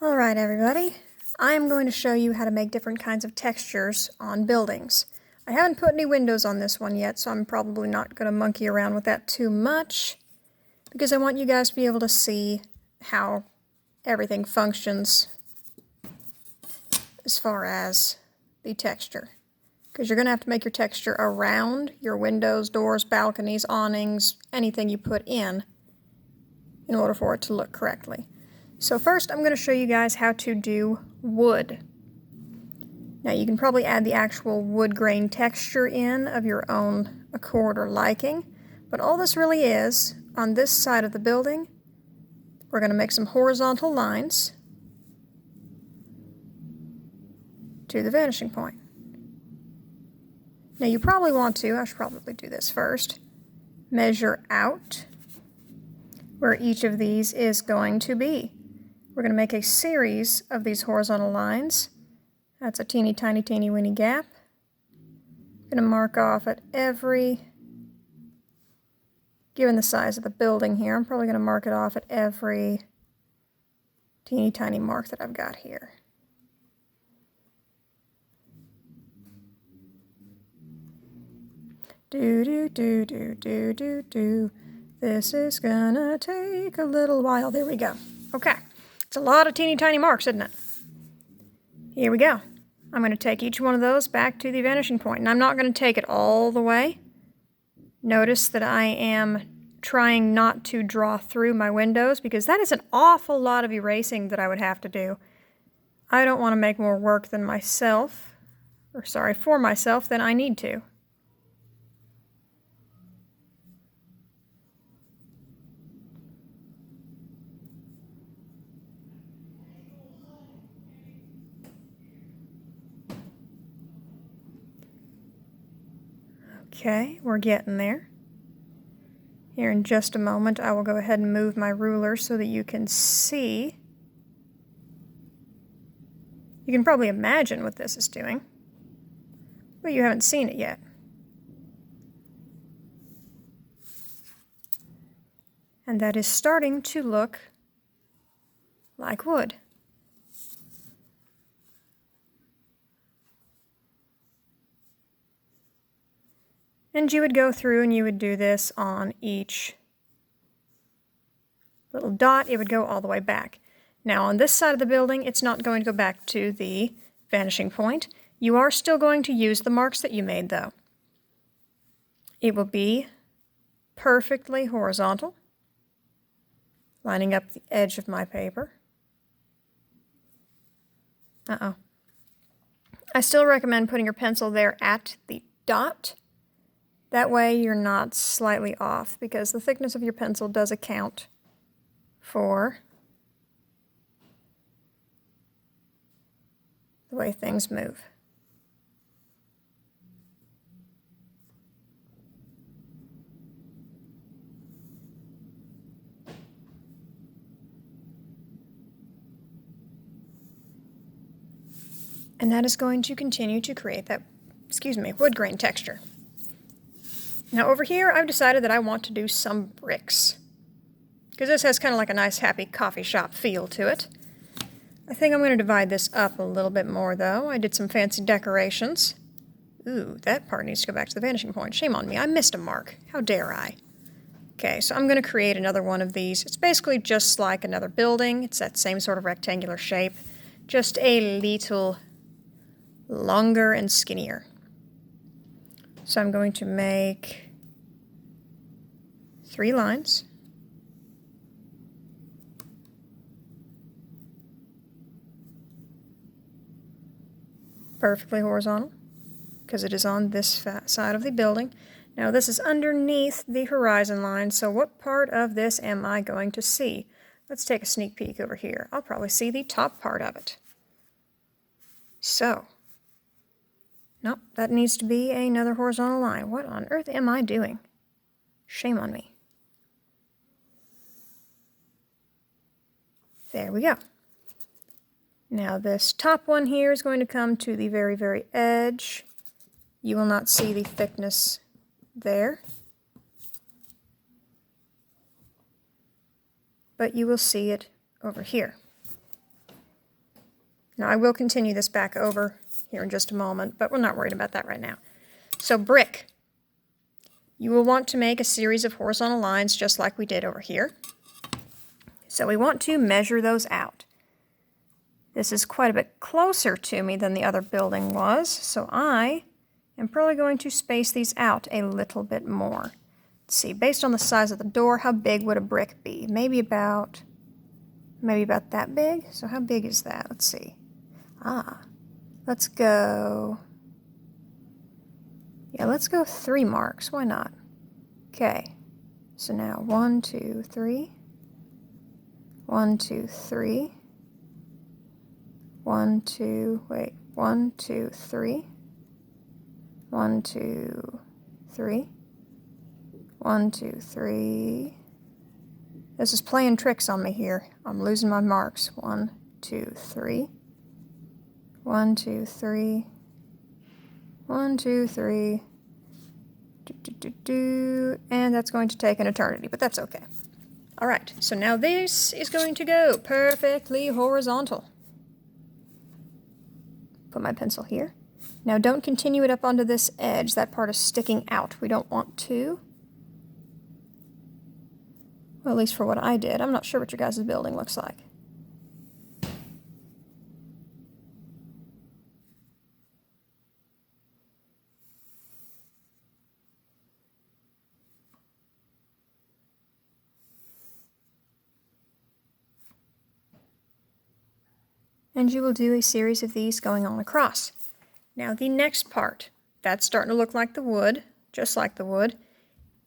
Alright everybody, I'm going to show you how to make different kinds of textures on buildings. I haven't put any windows on this one yet, so I'm probably not going to monkey around with that too much, because I want you guys to be able to see how everything functions as far as the texture. Because you're going to have to make your texture around your windows, doors, balconies, awnings, anything you put in order for it to look correctly. So first I'm going to show you guys how to do wood. Now you can probably add the actual wood grain texture in of your own accord or liking, but all this really is, on this side of the building, we're going to make some horizontal lines to the vanishing point. Now you probably want to, I should probably do this first, measure out where each of these is going to be. We're going to make a series of these horizontal lines. That's a teeny tiny weeny gap. I'm going to mark off at every, given the size of the building here, I'm probably going to mark it off at every teeny tiny mark that I've got here. Do. This is gonna take a little while. There we go. Okay. It's a lot of teeny tiny marks, isn't it? Here we go. I'm going to take each one of those back to the vanishing point, and I'm not going to take it all the way. Notice that I am trying not to draw through my windows, because that is an awful lot of erasing that I would have to do. I don't want to make more work than myself, or sorry, for myself than I need to. Okay, we're getting there. Here in just a moment, I will go ahead and move my ruler so that you can see. You can probably imagine what this is doing, but you haven't seen it yet. And that is starting to look like wood. And you would go through and you would do this on each little dot. It would go all the way back. Now on this side of the building, it's not going to go back to the vanishing point. You are still going to use the marks that you made though. It will be perfectly horizontal, lining up the edge of my paper. I still recommend putting your pencil there at the dot. That way you're not slightly off, because the thickness of your pencil does account for the way things move. And that is going to continue to create that, wood grain texture. Now over here, I've decided that I want to do some bricks, because this has kind of like a nice happy coffee shop feel to it. I think I'm going to divide this up a little bit more though. I did some fancy decorations. Ooh, that part needs to go back to the vanishing point. Shame on me, I missed a mark. How dare I? Okay, so I'm going to create another one of these. It's basically just like another building. It's that same sort of rectangular shape, just a little longer and skinnier. So I'm going to make 3 lines. Perfectly horizontal, because it is on this side of the building. Now this is underneath the horizon line, so what part of this am I going to see? Let's take a sneak peek over here. I'll probably see the top part of it. So, nope, that needs to be another horizontal line. What on earth am I doing? Shame on me. There we go. Now this top one here is going to come to the very edge. You will not see the thickness there, but you will see it over here. Now I will continue this back over here in just a moment, but we're not worried about that right now. So brick. You will want to make a series of horizontal lines just like we did over here. So we want to measure those out. This is quite a bit closer to me than the other building was, so I am probably going to space these out a little bit more. Let's see, based on the size of the door, how big would a brick be? Maybe about that big? So how big is that? Let's see. Let's go 3 marks. Why not? Okay. So now 1, 2, 3. 1, 2, 3. 1, 2, 3. 1, 2, 3. 1, 2, 3. This is playing tricks on me here. I'm losing my marks. 1, 2, 3. 1, 2, 3. 1, 2, 3. And that's going to take an eternity, but that's okay. All right, so now this is going to go perfectly horizontal. Put my pencil here. Now don't continue it up onto this edge. That part is sticking out. We don't want to. Well, at least for what I did. I'm not sure what your guys' building looks like. And you will do a series of these going on across. Now the next part, that's starting to look like the wood, just like the wood.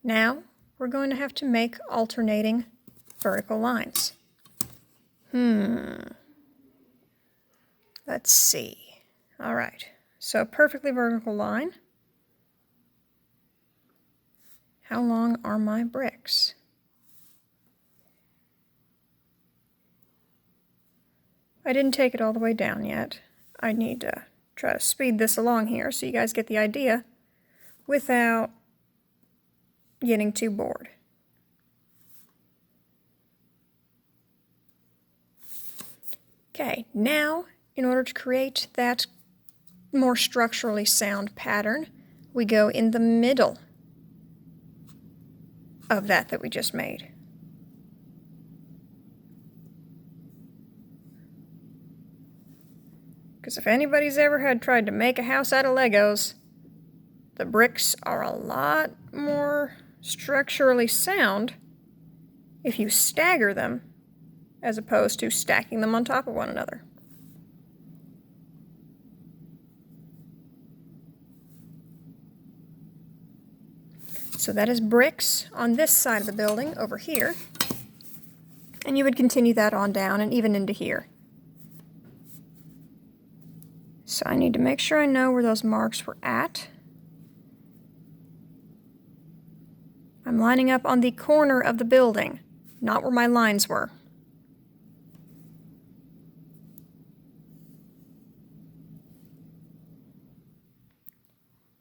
Now we're going to have to make alternating vertical lines. Let's see. All right, so a perfectly vertical line. How long are my bricks? I didn't take it all the way down yet. I need to try to speed this along here so you guys get the idea without getting too bored. Okay, now in order to create that more structurally sound pattern, we go in the middle of that we just made. Because if anybody's ever tried to make a house out of Legos, the bricks are a lot more structurally sound if you stagger them as opposed to stacking them on top of one another. So that is bricks on this side of the building over here. And you would continue that on down and even into here. So I need to make sure I know where those marks were at. I'm lining up on the corner of the building, not where my lines were.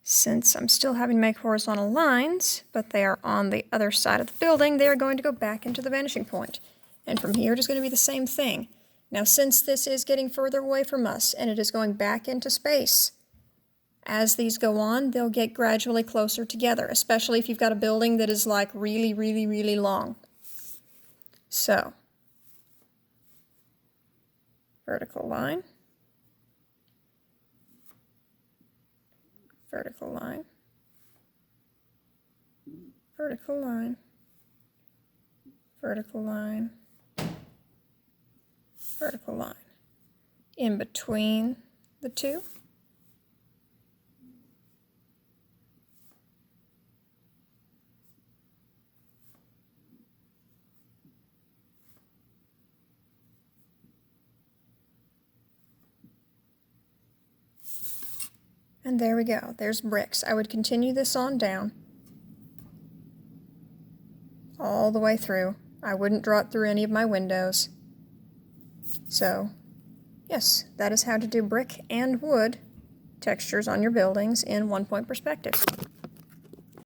Since I'm still having to make horizontal lines, but they are on the other side of the building, they are going to go back into the vanishing point. And from here it is going to be the same thing. Now, since this is getting further away from us and it is going back into space, as these go on, they'll get gradually closer together, especially if you've got a building that is like really, really, really long. So, vertical line, vertical line, vertical line, vertical line, vertical line. In between the two, and there we go. There's bricks. I would continue this on down all the way through. I wouldn't draw it through any of my windows. So, yes, that is how to do brick and wood textures on your buildings in one-point perspective.